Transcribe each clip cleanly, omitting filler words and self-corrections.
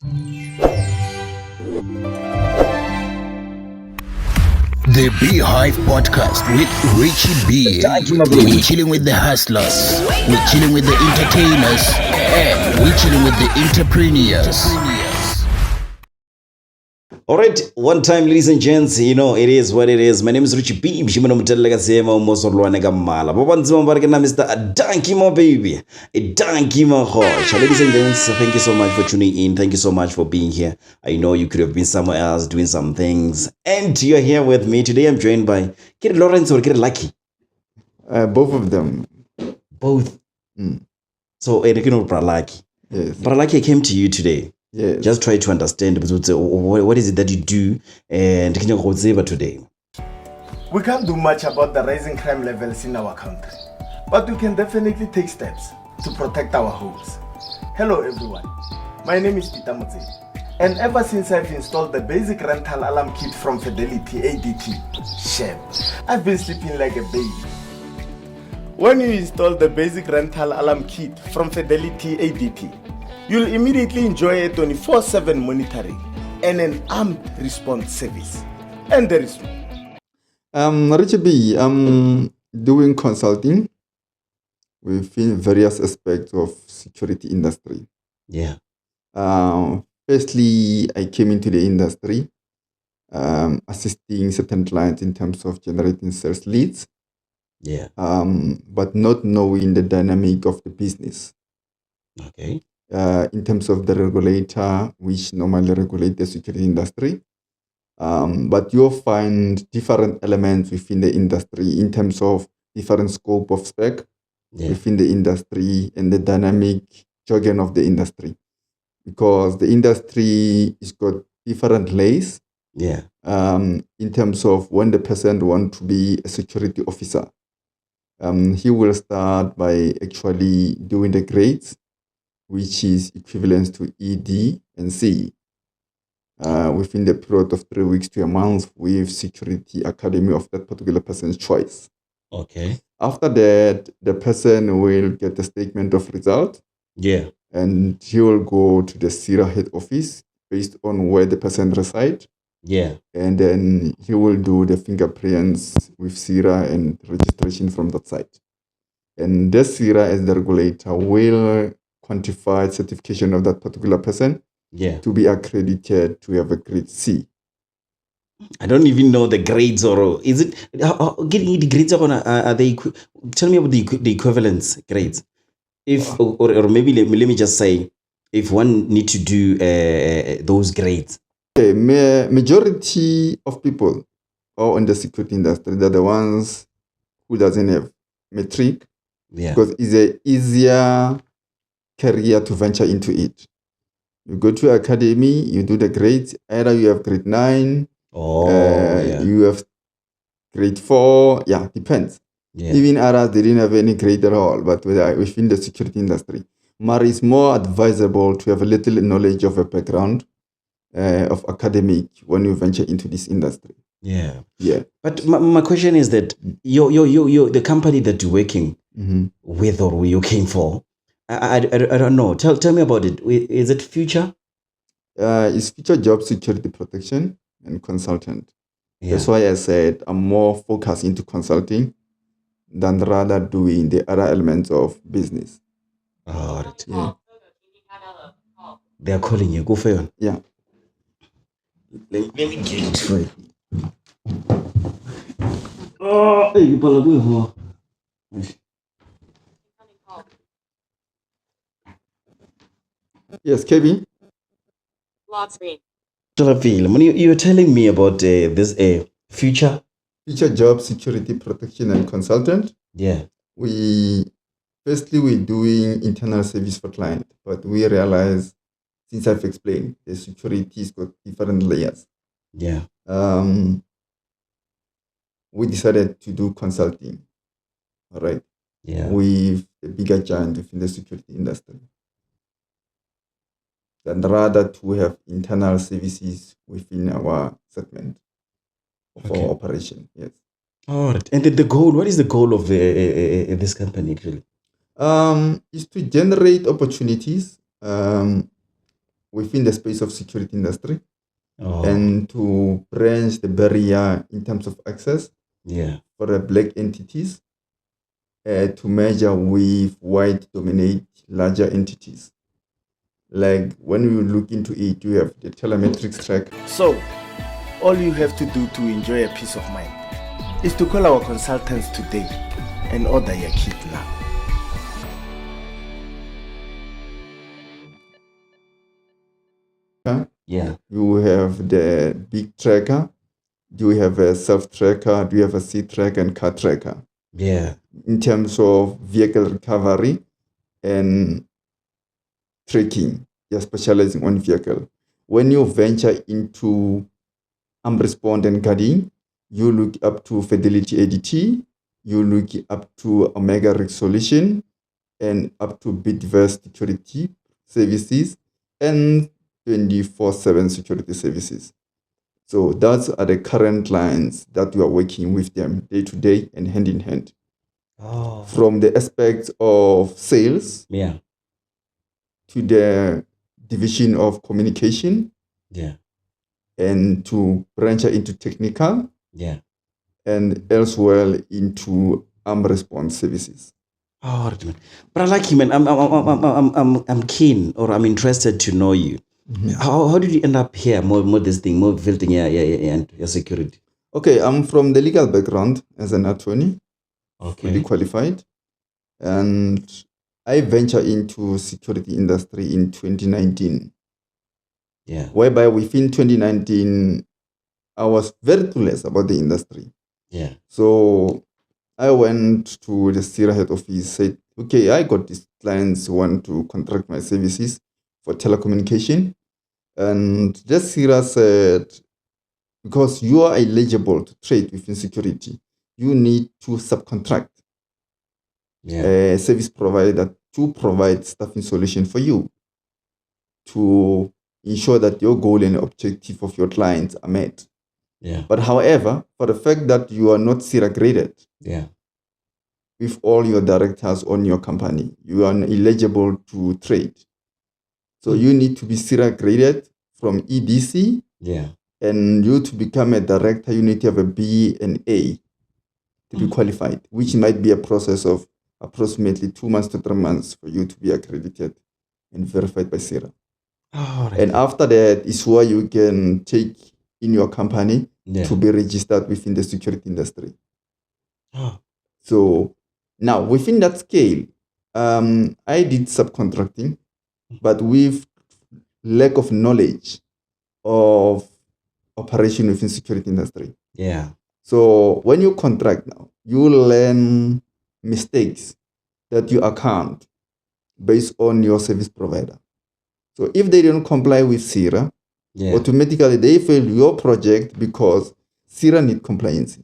The B-HIVE Podcast with Richie B. We're chilling with the hustlers, we're chilling with the entertainers, and we're chilling with the entrepreneurs. All right, one time, ladies and gents, you know, it is what it is. My name is Richie B. Mr. Donkey, my baby. A donkey, my horse. Ladies and gents, thank you so much for tuning in. Thank you so much for being here. I know you could have been somewhere else doing some things. And you're here with me. Today I'm joined by Kid Lawrence or Kid Lucky. Both of them. Both. So, Pralaki. Yes. Pralaki came to you today. Yes. Just try to understand what is it that you do and today. We can't do much about the rising crime levels in our country, but we can definitely take steps to protect our homes. Hello everyone, my name is Peter Mutse, and ever since I've installed the basic rental alarm kit from Fidelity ADT, I've been sleeping like a baby. When you install the basic rental alarm kit from Fidelity ADT, you'll immediately enjoy a 24/7 monitoring and an armed response service. And there is more. Richard B, I'm doing consulting within various aspects of security industry. Yeah. Firstly, I came into the industry assisting certain clients in terms of generating sales leads. Yeah. But not knowing the dynamic of the business. Okay. In terms of the regulator, which normally regulate the security industry. But you'll find different elements within the industry in terms of different scope of spec within the industry and the dynamic jargon of the industry. Because the industry is got different layers. Yeah. In terms of when the person wants to be a security officer, he will start by actually doing the grades, which is equivalent to ED and C, within the period of 3 weeks to a month with security academy of that particular person's choice. Okay. After that, the person will get a statement of result. Yeah. And he will go to the SIRA head office based on where the person resides. Yeah. And then he will do the fingerprints with SIRA and registration from that side. And the SIRA as the regulator will quantified certification of that particular person to be accredited to have a grade C. I don't even know the grades, or is it getting the grades are they? Tell me about the equivalence grades. If or maybe let me just say, if one need to do those grades. Okay, majority of people are in the security industry, they're the ones who doesn't have metric, because it's a easier career to venture into it. You go to academy, you do the grades. Either you have grade 9, you have grade 4. Yeah, depends. Yeah. Even others, they didn't have any grade at all, but within the security industry. But it's more advisable to have a little knowledge of a background of academic when you venture into this industry. Yeah. Yeah. But my question is that the company that you're working with or you came for, I don't know. Tell me about it. Is it Future? It's Future Job Security Protection and Consultant. Yeah. That's why I said I'm more focused into consulting than rather doing the other elements of business. All right. Yeah. They are calling you. Go for it. Yeah. Let me get it right. Oh, hey, you better Yes, KB? Lock screen. You were telling me about this Future Job Security Protection and Consultant. Yeah. We're doing internal service for client, but we realize, since I've explained, the security's got different layers. Yeah. We decided to do consulting, all right? Yeah. With a bigger giant within the security industry. Than rather to have internal services within our segment of our operation. Yes. All right. And the goal, what is the goal of this company actually? Is to generate opportunities within the space of security industry and to branch the barrier in terms of access for the black entities to measure with white dominate larger entities. Like when you look into it, you have the telemetrics track. So, all you have to do to enjoy a peace of mind is to call our consultants today and order your kit now. Yeah. You have the big tracker. Do you have a self tracker? Do you have a seat tracker and car tracker? Yeah. In terms of vehicle recovery and tracking, you're specializing on vehicle. When you venture into response and guarding, you look up to Fidelity ADT, you look up to Omega Risk Solution, and up to B-HIVE Security Services, and 24/7 security services. So those are the current clients that we are working with them day to day and hand in hand. From the aspects of sales to the division of communication and to branch into technical and elsewhere into response services. Oh, but I like you, man. I'm keen, or I'm interested to know you. How did you end up here? More building your security. Okay, I'm from the legal background as an attorney, fully qualified, and I ventured into security industry in 2019. Yeah. Whereby within 2019, I was very clueless about the industry. Yeah. So I went to the CIRA head office, said, okay, I got these clients who want to contract my services for telecommunication. And the CIRA said, because you are eligible to trade within security, you need to subcontract a service provider to provide staffing solution for you to ensure that your goal and objective of your clients are met. Yeah. But however, for the fact that you are not CIRA graded, with all your directors on your company, you are eligible to trade. So you need to be CIRA graded from EDC. And you to become a director, you need to have a B and A to be qualified, which might be a process of approximately 2 months to 3 months for you to be accredited and verified by CIRA. And after that is where you can take in your company to be registered within the security industry. So now within that scale, I did subcontracting, but with lack of knowledge of operation within security industry. So when you contract now, you learn mistakes that you account based on your service provider. So if they don't comply with CIRA, automatically they fail your project because CIRA need compliance.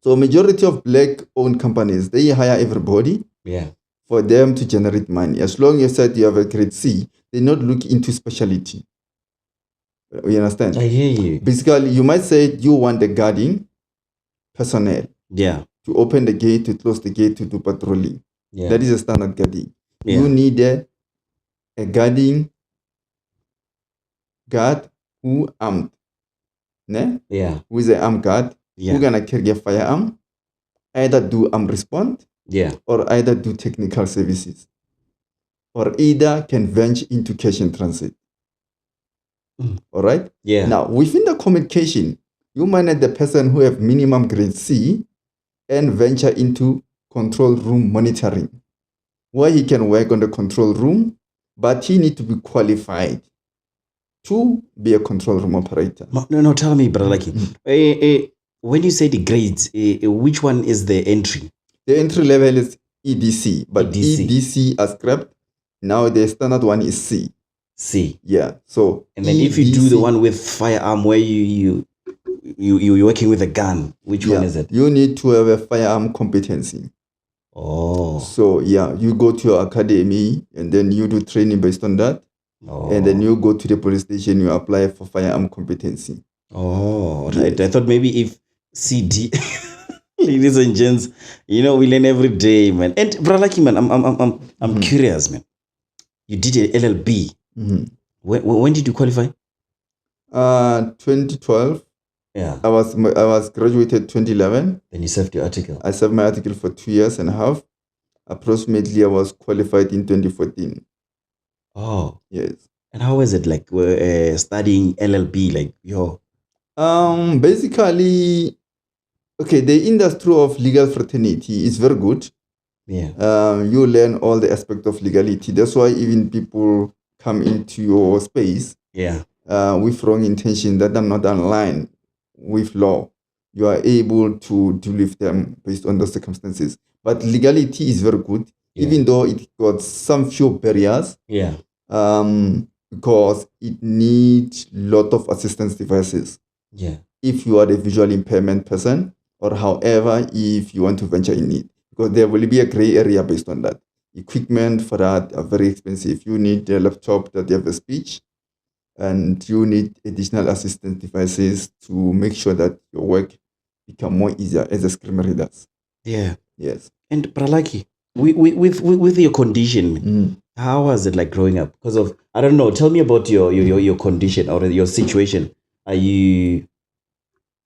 So majority of black-owned companies, they hire everybody for them to generate money. As long as you have a grade C, they not look into specialty. You understand? I hear you. Basically, you might say you want the guarding personnel to open the gate, to close the gate, to do patrolling. That is a standard guarding. You need a guarding guard who armed. Who is an armed guard who gonna carry a firearm, either do response or either do technical services, or either can venture into cash in transit. All right? Now, within the communication, you might need the person who have minimum grade C and venture into control room monitoring, where he can work on the control room, but he need to be qualified to be a control room operator. No, tell me, brother Lucky. When you say the grades, which one is the entry? The entry level is EDC, but EDC are scrapped. Now the standard one is C. Yeah. So and then if you do the one with firearm where you're working with a gun, which one is it? You need to have a firearm competency. So you go to your academy and then you do training based on that. And then you go to the police station, you apply for firearm competency. Right. I thought maybe if CD ladies and gents, we learn every day, man. And brother Lucky, man, I'm curious, man. You did an LLB When did you qualify? 2012. Yeah. I was graduated 2011. Then you served your article. I served my article for 2 years and a half. Approximately, I was qualified in 2014. Oh. Yes. And how was it like studying LLB? Like your basically, okay, the industry of legal fraternity is very good. Yeah. You learn all the aspects of legality. That's why even people come into your space with wrong intention that are not aligned with law. You are able to deal with them based on the circumstances. But legality is very good, even though it got some few barriers. Yeah. Because it needs lot of assistance devices. Yeah. If you are a visual impairment person, or however, if you want to venture in it, because there will be a gray area based on that. Equipment for that are very expensive. You need a laptop that have a speech, and you need additional assistance devices to make sure that your work become more easier as a screen readers. Yeah. Yes. And Pralaki, with your condition, how was it like growing up? Because of, I don't know, tell me about your condition or your situation. Is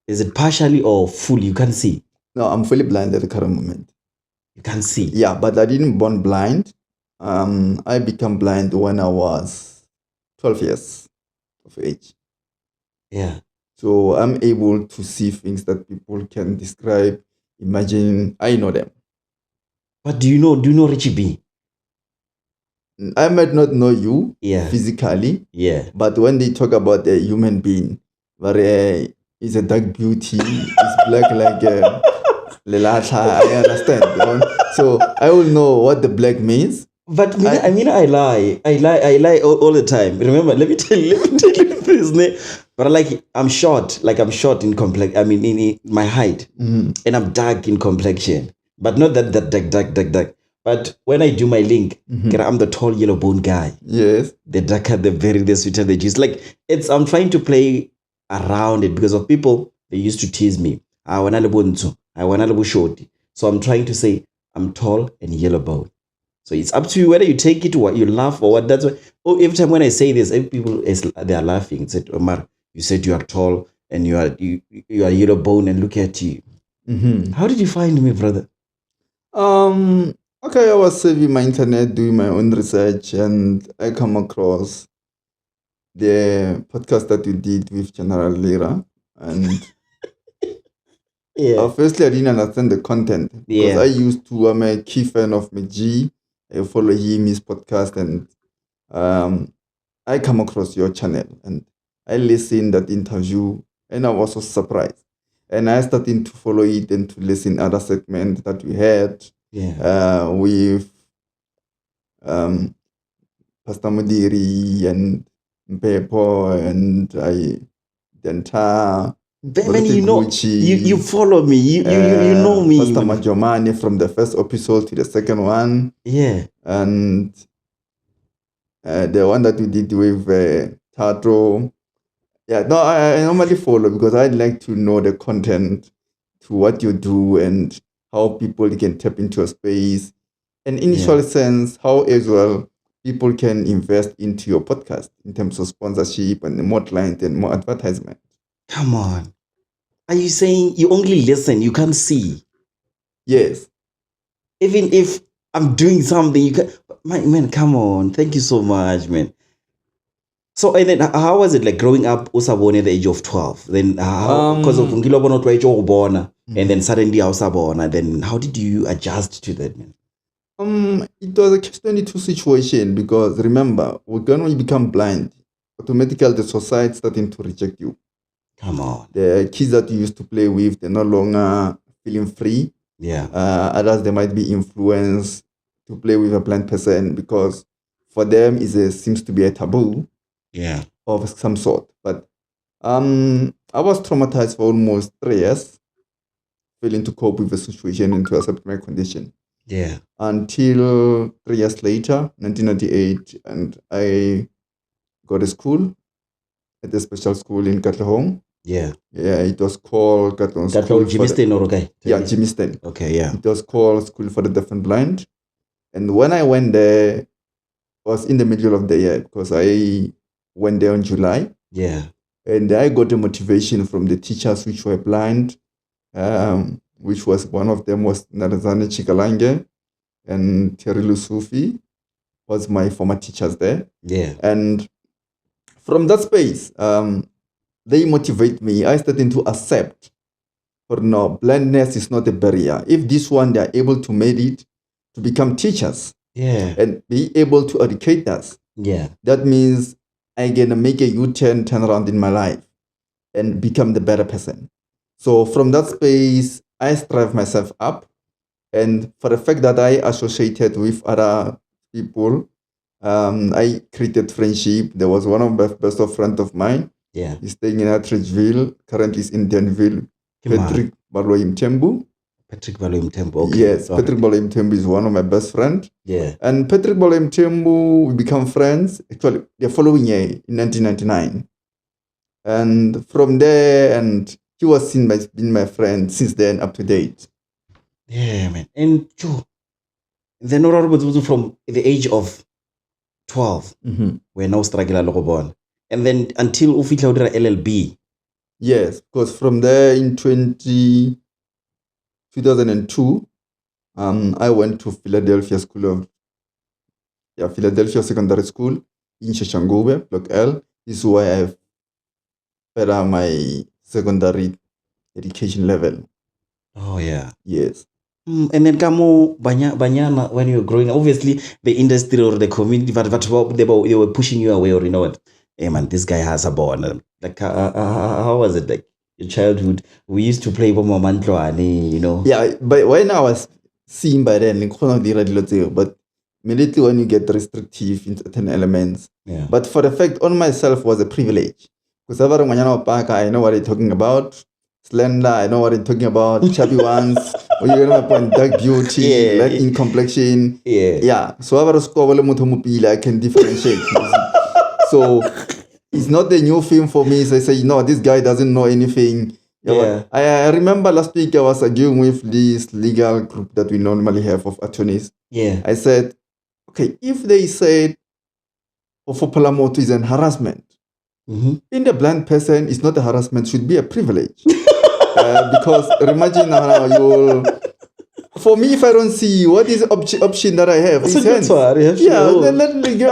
it partially or fully? You can't see? No, I'm fully blind at the current moment. You can't see? Yeah, but I didn't born blind. I became blind when I was 12 years of age. Yeah. So I'm able to see things that people can describe, imagine. I know them. But do you know Richie B? I might not know you physically. Yeah. But when they talk about a human being, where is a dark beauty, it's black like Lelatha, I understand. So I will know what the black means. But I lie all the time. Remember, let me tell you this. But I'm short in complexion. I mean, in my height, and I'm dark in complexion, but not that dark. But when I do my link, I'm the tall yellow bone guy. Yes. The darker, the sweeter the juice. I'm trying to play around it because of people. They used to tease me. I want a shorty. So I'm trying to say I'm tall and yellow bone. So it's up to you whether you take it or what you laugh or what. That's why. Oh, every time when I say this, people they are laughing. It said, Omar, you said you are tall and you are yellow bone, and look at you. How did you find me, brother? Okay, I was saving my internet, doing my own research, and I come across the podcast that you did with General Lira, and firstly, I didn't understand the content because I'm a key fan of Meji. I follow him, his podcast, and I come across your channel and I listened that interview, and I was so surprised. And I started to follow it and to listen other segments that we had with Pastor Mudiri and Mpepo and Denta. When you follow me, you know me. Pastor Majomani from the first episode to the second one. Yeah. And the one that we did with Tato. Yeah, no, I normally follow because I'd like to know the content to what you do and how people can tap into a space. And initial sense, how as well people can invest into your podcast in terms of sponsorship and more client and more advertisement. Come on. Are you saying you only listen, you can't see? Yes. Even if I'm doing something, you can. Man, come on. Thank you so much, man. So, and then how was it like growing up usabona at the age of 12? Then because of ngilobona age born, and then suddenly usabona, then how did you adjust to that, man? It was a catch-22 situation because remember, when you become blind, automatically the society starting to reject you. Come on. The kids that you used to play with, they're no longer feeling free. Yeah. Others, they might be influenced to play with a blind person because for them it seems to be a taboo. Yeah. Of some sort. But I was traumatized for almost 3 years, failing to cope with the situation and to accept my condition. Yeah. Until 3 years later, 1998, and I got a school at a special school in Katlehong. Yeah. Yeah, it was called Katlehong School. Jimiston or okay? Yeah, Jimiston. Okay, yeah. It was called School for the Deaf and Blind. And when I went there, was in the middle of the year because I went there in July. Yeah. And I got a motivation from the teachers which were blind, which was one of them was Narazane Chikalange and Terilu Sufi was my former teachers there. Yeah. And from that space, they motivate me. I started to accept, for no, blindness is not a barrier. If this one, they are able to make it to become teachers and be able to educate us. Yeah. That means I'm going to make a U-turn, turn around in my life and become the better person. So from that space, I strive myself up. And for the fact that I associated with other people, I created friendship. There was one of my best of friends of mine. Yeah. He's staying in Atteridgeville, currently is in Denville. Patrick Baloyim Tembu. Patrick Baloyim Tembu. Okay. Yes, Patrick Baloyim Tembu is one of my best friends. Yeah. And Patrick Baloyim Tembu, we become friends actually the following year in 1999. And from there, and he was been my friend since then up to date. Yeah, man. And then was from the age of 12, we're now struggling a lot. And then until Ufitla LLB. Yes, because from there in 2002, I went to Philadelphia Secondary School in Shashangobe, Block L. This is where I've better my secondary education level. Oh, yeah. Yes. And then banya when you were growing up, obviously the industry or the community, they were pushing you away, or you know what? Hey man, this guy has a ball. Like how was it like your childhood? We used to play Bomamantlo, you know. Yeah, but when I was seeing by then, but immediately when you get restrictive in certain elements. Yeah. But for the fact on myself was a privilege. Because I know what I'm talking about. Slender, I know what I'm talking about. Chubby ones, or you're gonna point dark beauty, light in complexion. Yeah. So I can differentiate. So it's not a new film for me. So I say, no, this guy doesn't know anything. Yeah. I remember last week I was arguing with this legal group that we normally have of attorneys. Yeah. I said, okay, if they said Ofopalamoto is an harassment, in the blind person, it's not a harassment, should be a privilege. Because imagine now you. For me, if I don't see what is option that I have, it's hands. I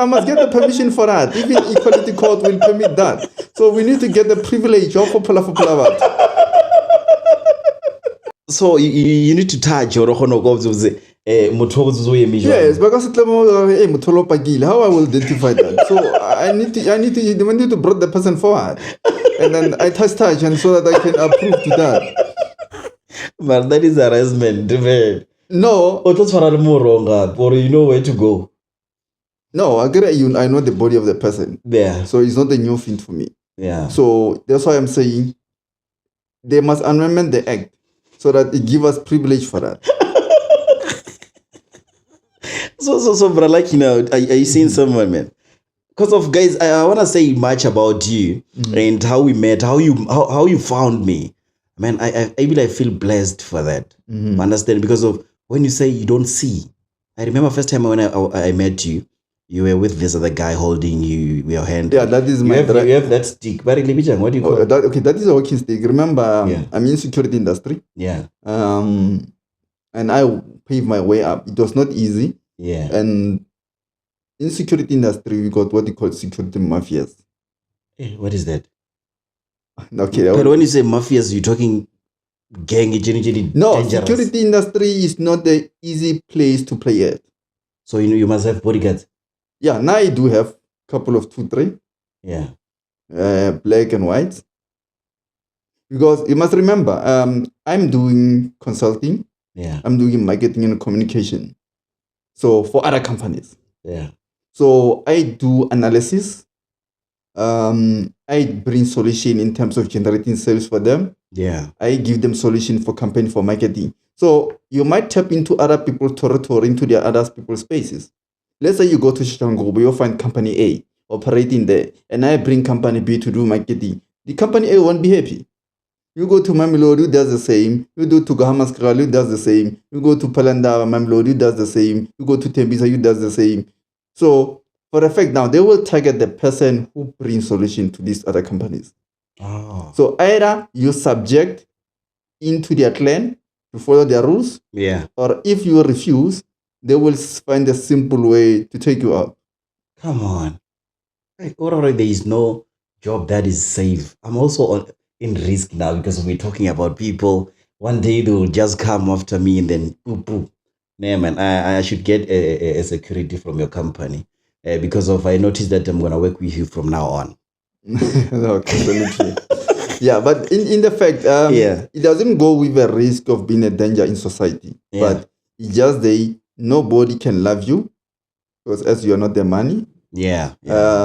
must get the permission for that. Even Equality Court will permit that. So we need to get the privilege of Popala. So you need to touch your yes, because how I will identify that. So I need to bring the person forward. And then I touch and so that I can approve to that. But that is harassment, man. No. Or you know where to go. No, I know the body of the person. Yeah. So it's not a new thing for me. Yeah. So that's why I'm saying they must amend the act so that it give us privilege for that. So, brother, like, you know, are you seeing someone, man? Because of guys, I want to say much about you and how we met, how you found me. Man, I feel blessed for that. Understand? Because of when you say you don't see. I remember first time when I met you, you were with this other guy holding your hand. Yeah, that is my... You have that stick. What do you call it? That is a walking stick. Remember, I'm in security industry. Yeah. And I paved my way up. It was not easy. Yeah. And in security industry, we got what you call security mafias. What is that? Okay. But when you say mafias, you're talking gang, no, dangerous. Security industry is not an easy place to play at. So you must have bodyguards. Yeah, now I do have a couple of 2-3. Yeah. Black and white. Because you must remember, I'm doing consulting. Yeah. I'm doing marketing and communication. So for other companies. Yeah. So I do analysis. I bring solution in terms of generating sales for them. Yeah. I give them solution for campaign for marketing. So you might tap into other people's territory, into their other people's spaces. Let's say you go to Shango, you'll find company A operating there, and I bring company B to do marketing. The company A won't be happy. You go to Mamelodi, who does the same. You go to Gahamaskral, who does the same. You go to Palanda, Mamelodi, who does the same. You go to Tembisa, who does the same. So, for for a fact now, they will target the person who brings solution to these other companies. Oh. So either you subject into their clan to follow their rules, Yeah. or if you refuse, they will find a simple way to take you out. Come on. Alright, there is no job that is safe. I'm also in risk now because we're talking about people. One day they will just come after me and then boop. Nah, man, I should get a security from your company because of I noticed that I'm gonna work with you from now on. No, completely. Yeah, but in the fact, it doesn't go with the risk of being a danger in society. Yeah. But it's just nobody can love you because as you are not the money. Yeah.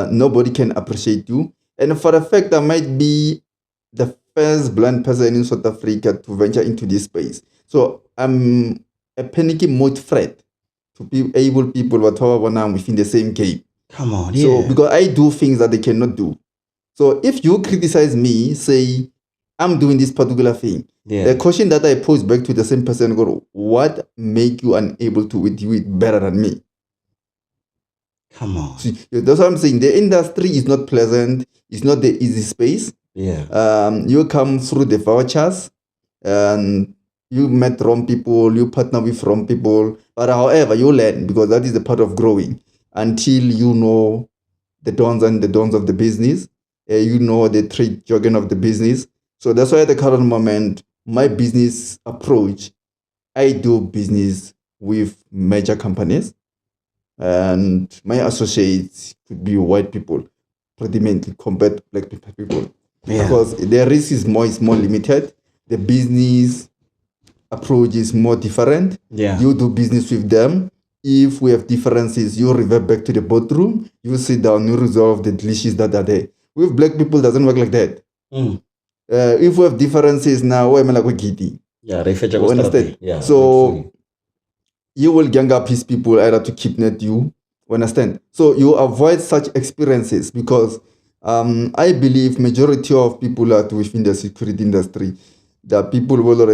Nobody can appreciate you. And for a fact, I might be the first blind person in South Africa to venture into this space. So I'm a panicky mode threat to be able people within the same game. Come on. So because I do things that they cannot do. So if you criticize me, say I'm doing this particular thing, the question that I pose back to the same person, go, what make you unable to do it better than me? Come on. See, that's what I'm saying. The industry is not pleasant. It's not the easy space. Yeah. You come through the vouchers and you met wrong people, you partner with wrong people. But however, you learn because that is the part of growing until you know the dons and the don'ts of the business. You know the trade jargon of the business. So that's why at the current moment, my business approach, I do business with major companies. And my associates could be white people, predominantly compared to black people. Yeah. Because the risk is more limited. The business approach is more different. Yeah. You do business with them. If we have differences, you revert back to the boardroom. You sit down, you resolve the issues that are there. With black people, it doesn't work like that. If we have differences now, we're like giddy. Yeah, understand? Yeah. So you will gang up his people either to kidnap you. Understand? So you avoid such experiences because I believe majority of people are within the security industry. The people will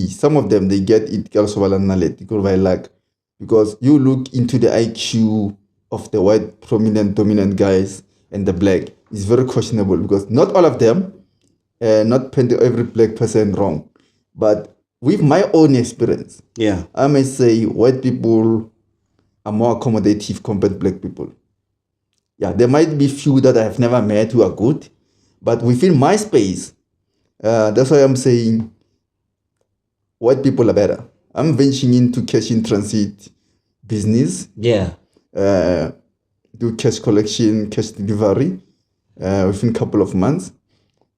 some of them they get it also by luck. Because you look into the IQ of the white prominent dominant guys and the black, it's very questionable because not all of them, not painting every black person wrong, but with my own experience, I may say white people are more accommodative compared to black people. Yeah, there might be few that I have never met who are good, but within my space, that's why I'm saying white people are better. I'm venturing into cash in transit business. Yeah. Do cash collection, cash delivery within a couple of months.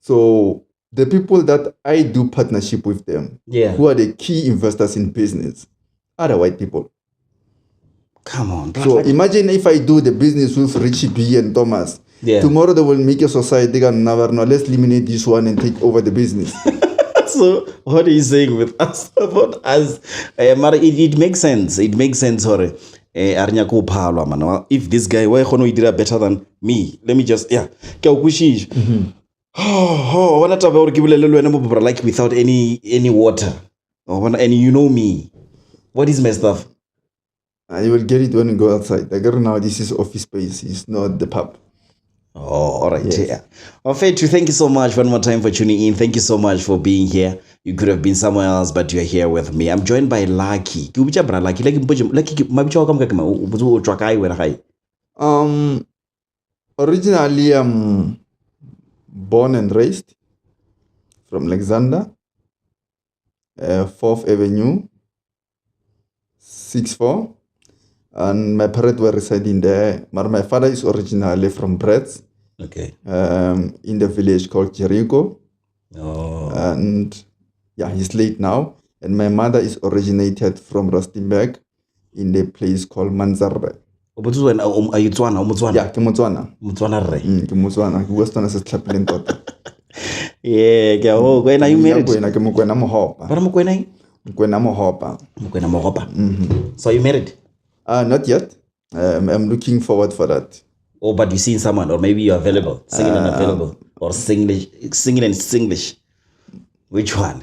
So the people that I do partnership with them, who are the key investors in business, are the white people. Come on. So imagine if I do the business with Richie B and Thomas. Yeah. Tomorrow they will make a society and never know. Let's eliminate this one and take over the business. So what are you saying with us about us? It makes sense. It makes sense. Sorry. If this guy why did better than me, let me just like without any water. And you know me. What is messed up? You will get it when you go outside. Like now, this is office space. It's not the pub. Oh, all right. Yes. Yeah. Well, Fetu, thank you so much one more time for tuning in. Thank you so much for being here. You could have been somewhere else, but you're here with me. I'm joined by Lucky. Originally, I'm born and raised from Alexander, 4th Avenue, 6'4". And my parents were residing there. But my father is originally from Bretz. Okay. In the village called Jericho. Oh. And he's late now. And my mother is originated from Rustenburg in the place called Manzarre. Are you Tswana? Yeah, ke Motswana. Motswana re. Ke Motswana. Ke Western se tlhapileng tota. Yeah, ke o when are you married? Ke Mokwena Mohopa. Para Mokwena? Mokwena Mohopa. Mokwena Mohopa. So are you married? Not yet. I'm looking forward for that. Oh, but you seen someone, or maybe you're available, single and available, or single and Singlish. Which one?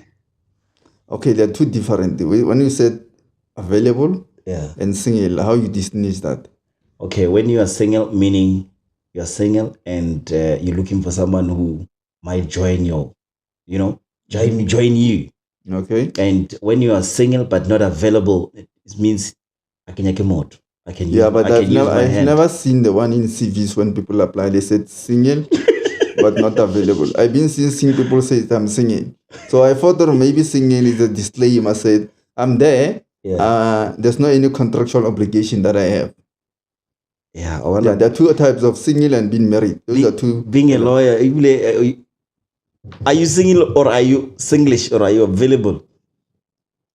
Okay, they're two different. When you said available and single, how you distinguish that? Okay, when you are single, meaning you're single and you're looking for someone who might join you, join you. Okay. And when you are single but not available, it means I can use but I can use my I've hand. never seen the one in CVs when people apply, they said single but not available. I've been seeing people say I'm single. So I thought that maybe single is a disclaimer, said I'm there. Yeah. There's no any contractual obligation that I have. Yeah, there are two types of single and being married. Those are two. Being a lawyer, are you single or are you Singlish or are you available?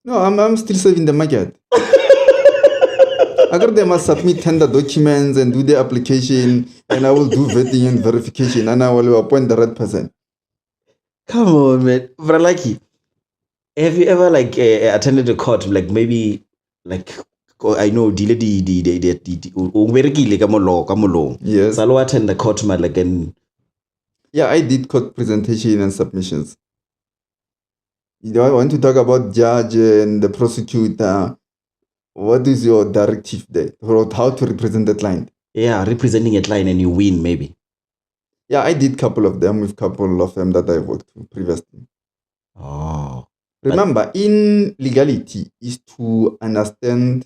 No, I'm still serving the market. They must submit tender documents and do the application, and I will do vetting and verification, and I will appoint the right person. Come on, man. Vralaki, have you ever attended a court, maybe I know Yes. Salo attend the court, and yeah, I did court presentation and submissions. I want to talk about judge and the prosecutor. What is your directive there? How to represent the client? Yeah, representing a client and you win, maybe. Yeah, I did couple of them with couple of them that I worked with previously. Oh. Remember, in legality is to understand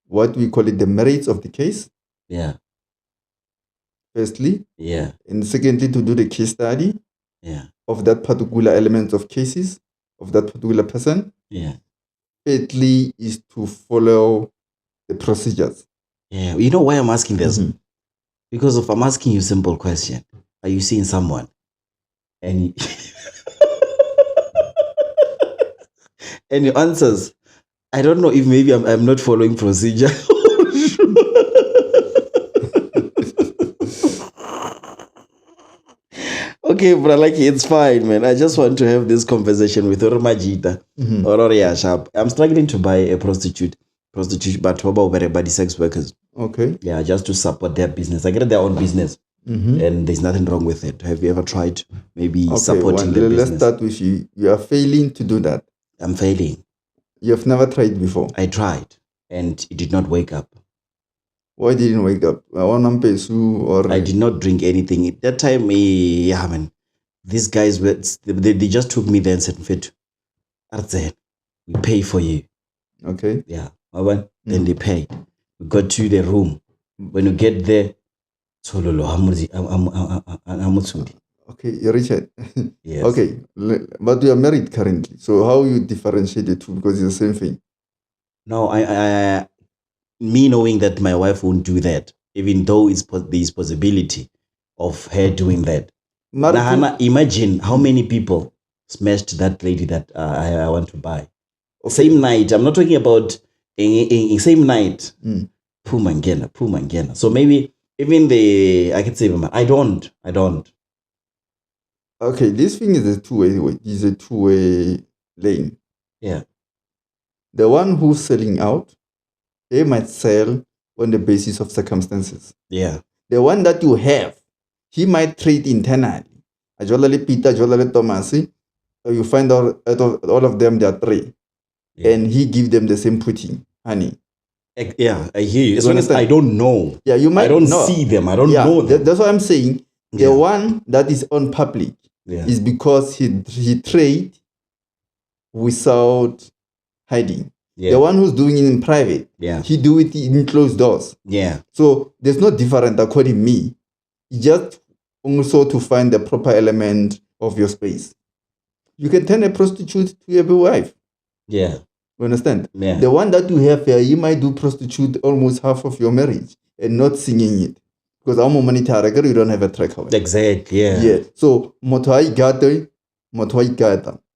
what we call it the merits of the case. Yeah. Firstly. Yeah. And secondly, to do the case study. Yeah. Of that particular element of cases, of that particular person. Yeah. Thirdly is to follow the procedures. Yeah. You know why I'm asking this? Mm-hmm. Because if I'm asking you a simple question, are you seeing someone? And and your answers, I don't know if maybe I'm not following procedure. Okay, Bralaki, it's fine, man. I just want to have this conversation with Ormajita or Sharp. I'm struggling to buy a prostitute, but about sex workers. Okay. Yeah, just to support their business. I get their own business, and there's nothing wrong with it. Have you ever tried maybe supporting their business? Let's start with you. You are failing to do that. I'm failing. You have never tried before. I tried, and it did not wake up. Why didn't wake up? I did not drink anything. At that time, yeah, man, these guys they just took me there and said, "Fit, we pay for you." Okay. Yeah. Then they pay. We got to the room. When you get there, okay, Richard. Yes. Okay, but you are married currently. So how you differentiate the two? Because it's the same thing. No, me knowing that my wife won't do that, even though there's possibility of her doing that. Nahana, imagine how many people smashed that lady that I want to buy. Okay. Same night. I'm not talking about same night. Pumangena. So maybe even I can say, I don't. Okay, this thing is a two-way lane. Yeah. The one who's selling out, they might sell on the basis of circumstances. Yeah. The one that you have, he might trade internally. Ajolale Peter, Ajolale Thomas. You find out all of them, there are three. Yeah. And he give them the same putting, honey. Yeah, I hear you. As long as I don't know. Yeah, you might I don't see them. I don't know them. That's what I'm saying. The one that is on public is because he trade without hiding. Yeah. The one who's doing it in private, he do it in closed doors. Yeah. So there's no different according to me. Just also to find the proper element of your space. You can turn a prostitute to a wife. Yeah. You understand? Yeah. The one that you have here, you might do prostitute almost half of your marriage and not singing it. Because I'm a monetary, you don't have a track of it. Exactly, yeah. Yeah. So, motoai gata.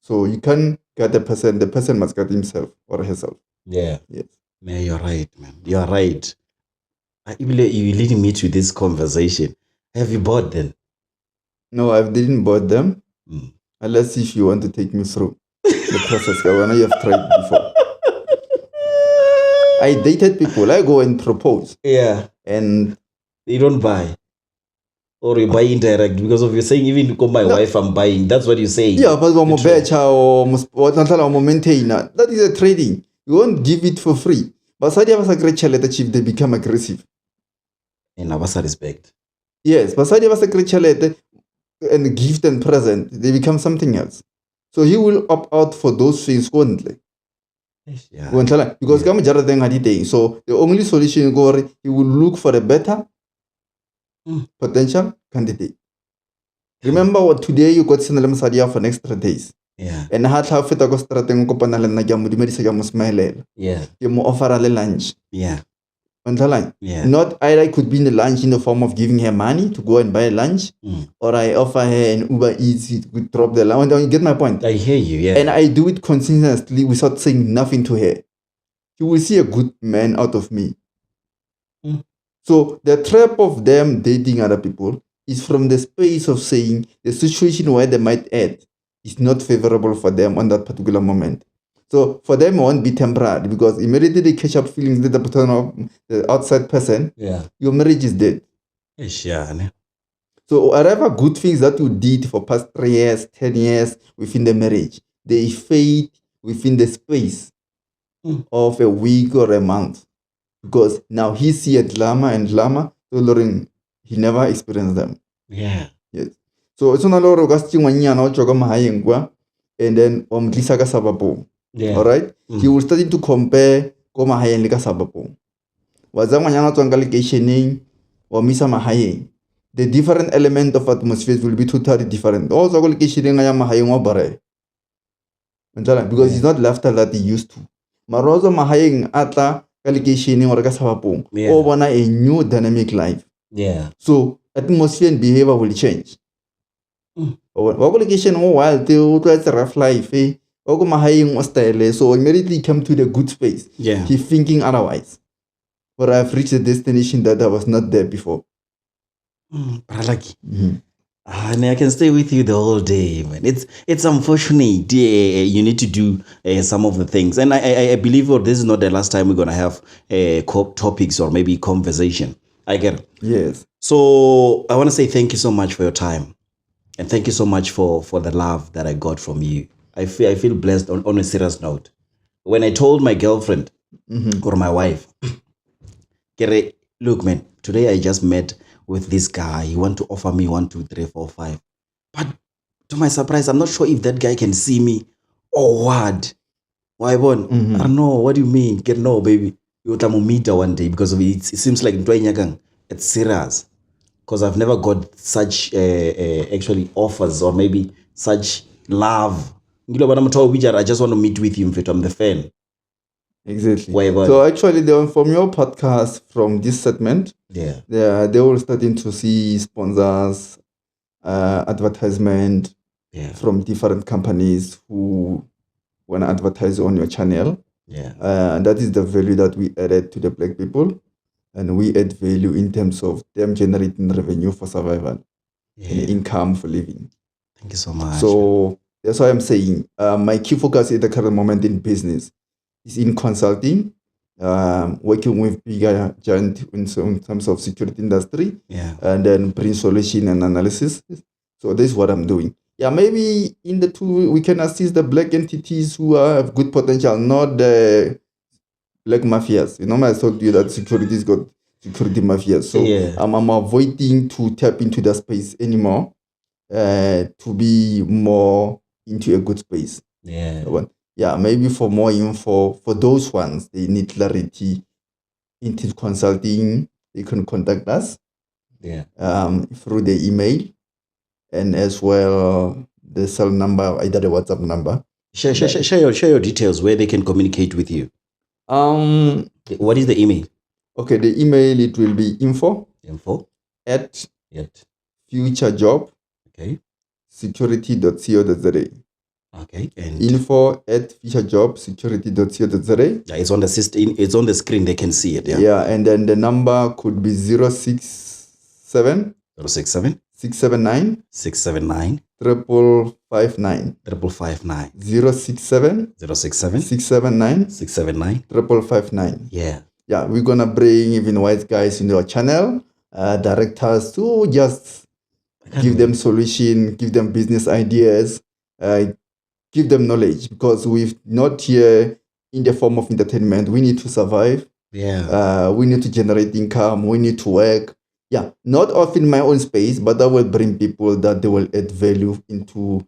So you can get the person must get himself or herself. Yeah. Yes. Man, you're right, man. You're right. You're leading me to this conversation. Have you bought them? No, I didn't bought them. Unless if you want to take me through the process. I know you have tried before. I dated people. I go and propose. Yeah. And they don't buy. Or you buy indirect because of you saying even to call my wife I'm buying. That's what you're saying. Yeah, but I'm a becha or maintainer. That is a trading. You won't give it for free. But Saudi have a great challenge if they become aggressive. And abasa respect. Yes, basadi ba sa kry tšhelete and gift and present, they become something else. So he will opt out for those things ko ntle. Yeah. Because ka mo jarateng ga di teng. So the only solution is gore he will look for a better potential candidate. Remember what today you got sena le mosadi ya for next 3 days. Yeah. And ha tla feta ko strateng ko kopana le nna ke mo dumedisa ke mo smilela. Yeah. Ke mo offera le lunch. Yeah. Yeah. Not either could be in the lunch in the form of giving her money to go and buy lunch, or I offer her an Uber Eats, it would drop the lunch. You get my point? I hear you, yeah. And I do it consistently without saying nothing to her. You will see a good man out of me. So the trap of them dating other people is from the space of saying the situation where they might add is not favorable for them on that particular moment. So for them, it won't be temporary because immediately they catch up feelings that the outside person, your marriage is dead. Yeah. So whatever good things that you did for past 3 years, 10 years within the marriage, they fade within the space of a week or a month. Because now he see a glamour, so Lauren, he never experienced them. Yeah. Yes. So it's not a lot of and then Yeah. all right, he will start to compare ko mahaeng le ka sabapong wa tsa ngwanyana tswang ka locationeng wa misa mahaeng. The different element of atmosphere will be totally different. Also ko locationeng ya mahaeng wa bare because he's not left that he used to. Marozo mahaeng atla ka locationeng or ka sabapong o bona a new dynamic life. Yeah. So atmosphere and behavior will change. Wa ko location o wild o tla rough life so immediately come to the good space. Yeah. He's thinking otherwise. But I've reached a destination that I was not there before. I can stay with you the whole day, man. It's unfortunate. You need to do some of the things, and I believe this is not the last time we're gonna have topics or maybe conversation. I get it. Yes. So I want to say thank you so much for your time, and thank you so much for the love that I got from you. I feel blessed on a serious note. When I told my girlfriend or my wife, look, man, today I just met with this guy. He want to offer me 1, 2, 3, 4, 5. But to my surprise, I'm not sure if that guy can see me or what. Why, Bon? I don't know. What do you mean? No, baby. You will meet her one day because of it. It seems like it's serious. Because I've never got such actually offers or maybe such love. I just want to meet with you. I'm the fan. Exactly. Why, so actually, from your podcast, from this segment, they were starting to see sponsors, advertisement from different companies who want to advertise on your channel. And that is the value that we added to the black people. And we add value in terms of them generating revenue for survival and income for living. Thank you so much. So that's why I'm saying my key focus at the current moment in business is in consulting, working with bigger giant in terms of security industry, and then bring solution and analysis. So this is what I'm doing. Yeah, maybe in the two we can assist the black entities who have good potential, not the black mafias. You know, I told you that security's got security mafias. So I'm avoiding to tap into that space anymore. To be more into a good space. Maybe for more info, for those ones, they need clarity into consulting. They can contact us through the email and as well the cell number, either the WhatsApp number. Share your details where they can communicate with you. What is the email? Okay, the email, it will be info at futurejob security.co.za. Okay. And info at futurejob security.co.za. Yeah, it's on the system. It's on the screen. They can see it. And then the number could be 067 067 679 679 559 559 067 067 679 679 559. Yeah, we're gonna bring even white guys in our channel, directors to just give them solution, give them business ideas, give them knowledge, because we're not here in the form of entertainment. We need to survive. We need to generate income. We need to work. not often my own space, but I will bring people that they will add value into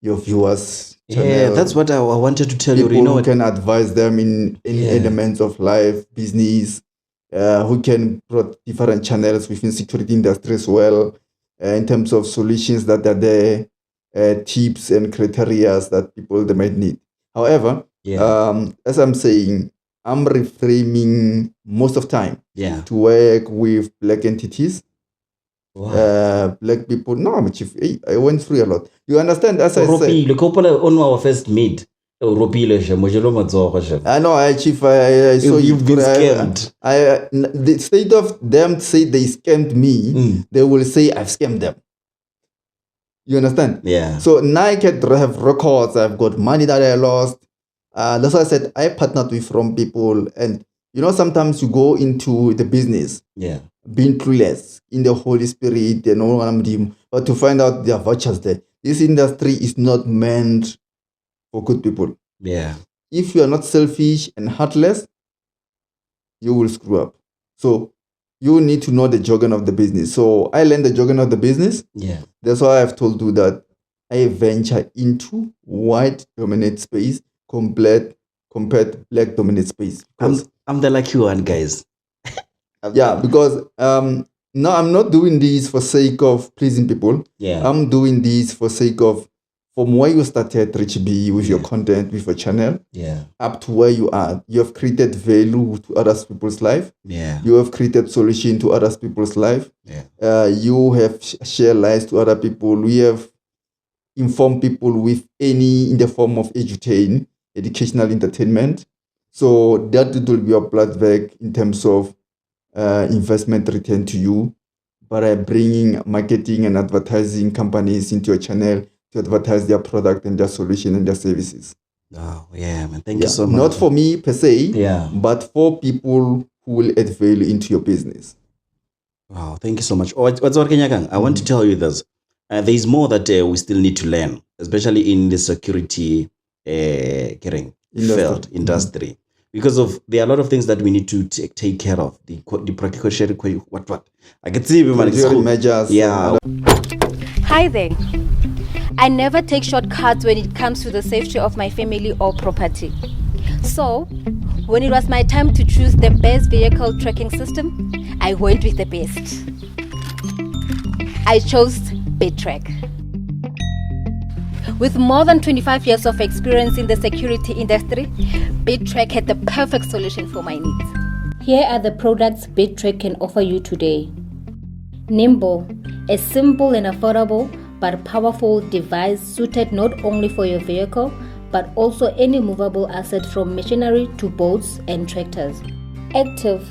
your viewers' channel. Yeah, that's what I wanted to tell you. People You know who what? can advise them in elements of life, business, who can put different channels within security industry as well, in terms of solutions that are there, tips and criteria that people they might need. However, as I'm saying, I'm reframing most of time to work with black entities. Black people. No, I'm chief. I went through a lot. You understand? As I said, Le couple on our first meet. I know, chief. I saw you've been scammed. The state of them say they scammed me. They will say I've scammed them. You understand? Yeah. So now I can have records. I've got money that I lost. That's why I said I partnered with from people, and sometimes you go into the business. Being clueless in the Holy Spirit and all but to find out there are virtues there. This industry is not meant for good people. Yeah. If you are not selfish and heartless, you will screw up. So you need to know the jargon of the business. So I learned the jargon of the business. Yeah. That's why I've told you that I venture into white dominant space compared black dominant space. I'm the lucky one, guys. Because no, I'm not doing this for sake of pleasing people. I'm doing this for sake of from where you started, Richie B, with your content, with your channel, up to where you are. You have created value to other people's life. You have created solution to other people's life. You have shared lives to other people. We have informed people with in the form of educational entertainment. So that it will be applied back in terms of investment return to you, but bringing marketing and advertising companies into your channel to advertise their product and their solution and their services. Oh yeah, man! Thank you so much. Not for me per se, but for people who will add value into your business. Wow, thank you so much. I want to tell you this. There is more that we still need to learn, especially in the security industry. Because there are a lot of things that we need to take care of. The precautionary what? I can see measures. Yeah. Hi there. I never take shortcuts when it comes to the safety of my family or property. So, when it was my time to choose the best vehicle tracking system, I went with the best. I chose B-HIVE. With more than 25 years of experience in the security industry, B-HIVE had the perfect solution for my needs. Here are the products B-HIVE can offer you today. Nimble, a simple and affordable but powerful device suited not only for your vehicle, but also any movable asset from machinery to boats and tractors. Active.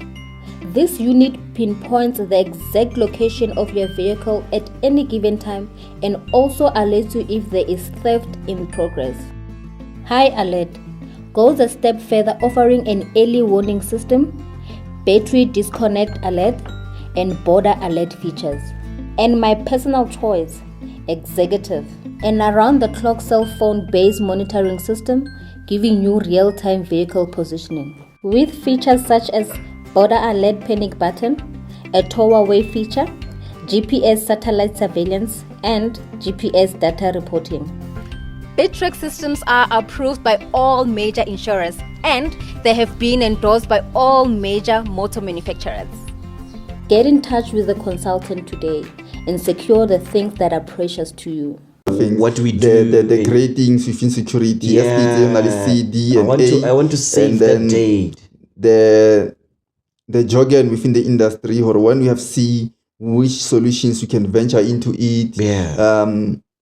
This unit pinpoints the exact location of your vehicle at any given time and also alerts you if there is theft in progress. High Alert goes a step further, offering an early warning system, battery disconnect alert, and border alert features. And my personal choice, Executive, an around-the-clock cell phone-based monitoring system giving you real-time vehicle positioning. With features such as border alert panic button, a tow-away feature, GPS satellite surveillance, and GPS data reporting. B-HIVE systems are approved by all major insurers and they have been endorsed by all major motor manufacturers. Get in touch with a consultant today and secure the things that are precious to you. What we do, the gradings within security, CD, and I want to save that date. The jargon within the industry, or when we have C, which solutions you can venture into it.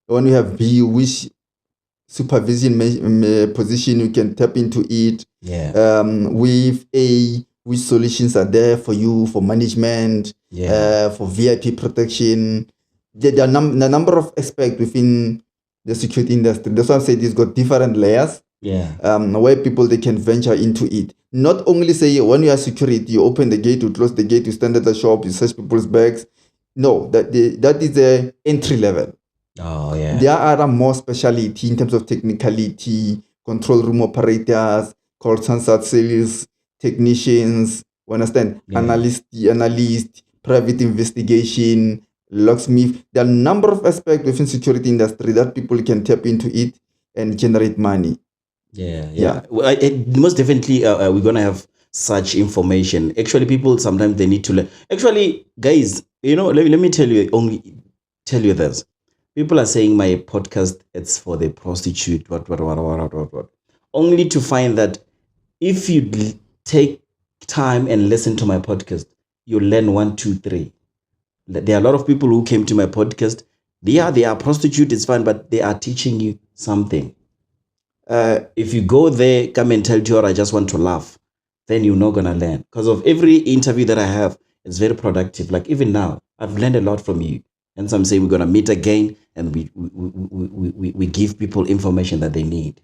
When we have B, which supervision position you can tap into it. With A, which solutions are there for you for management, for VIP protection. There are a number of aspects within the security industry. That's why I said it's got different layers. Where people they can venture into it. Not only say when you are security, you open the gate, you close the gate, you stand at the shop, you search people's bags. No, that is the entry level. There are more speciality in terms of technicality, control room operators, call center sales technicians, understand, analyst, private investigation, locksmith. There are a number of aspects within security industry that people can tap into it and generate money. Yeah. Well, most definitely, we're gonna have such information. Actually, people sometimes they need to learn. Actually, guys, let me tell you this. People are saying my podcast it's for the prostitute. What. Only to find that if you take time and listen to my podcast, you learn 1, 2, 3. There are a lot of people who came to my podcast. They are prostitutes, it's fine, but they are teaching you something. If you go there, come and tell Dior, I just want to laugh, then you're not gonna learn. Because of every interview that I have, it's very productive. Like even now, I've learned a lot from you. And some say we're gonna meet again, and we give people information that they need.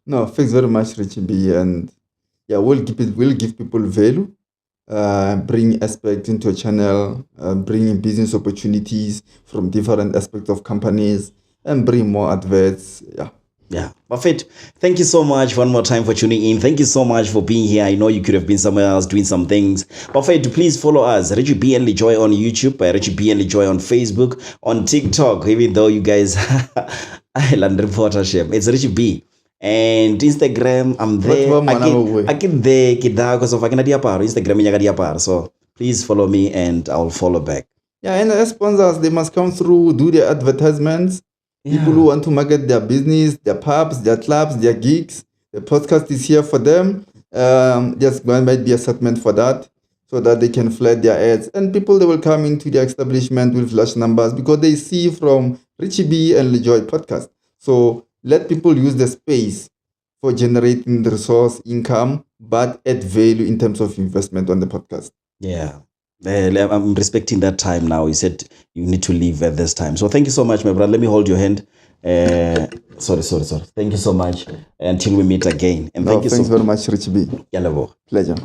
No, thanks very much, Richie B. And yeah, we'll give people value, bring aspects into a channel, bring business opportunities from different aspects of companies, and bring more adverts. Yeah, perfect. Thank you so much one more time for tuning in. Thank you so much for being here. I know you could have been somewhere else doing some things. Perfect. Please follow us, Richie B and Joy on YouTube, Richie B and Joy on Facebook, on TikTok. Even though you guys, Island Reporter Chef, it's Richie B. And Instagram, I'm there. I can there because of Instagram. So please follow me and I'll follow back. Yeah, and the sponsors, they must come through, do their advertisements. People who want to market their business, their pubs, their clubs, their gigs, the podcast is here for them. Just might be a segment for that, so that they can flag their ads. And people, they will come into the establishment with large numbers because they see from Richie B and Joy Podcast. So let people use the space for generating the resource income, but add value in terms of investment on the podcast. Yeah. I'm respecting that time now. You said you need to leave at this time. So thank you so much, my brother. Let me hold your hand. Sorry. Thank you so much. Until we meet again. And thanks very much, Richie B. Pleasure.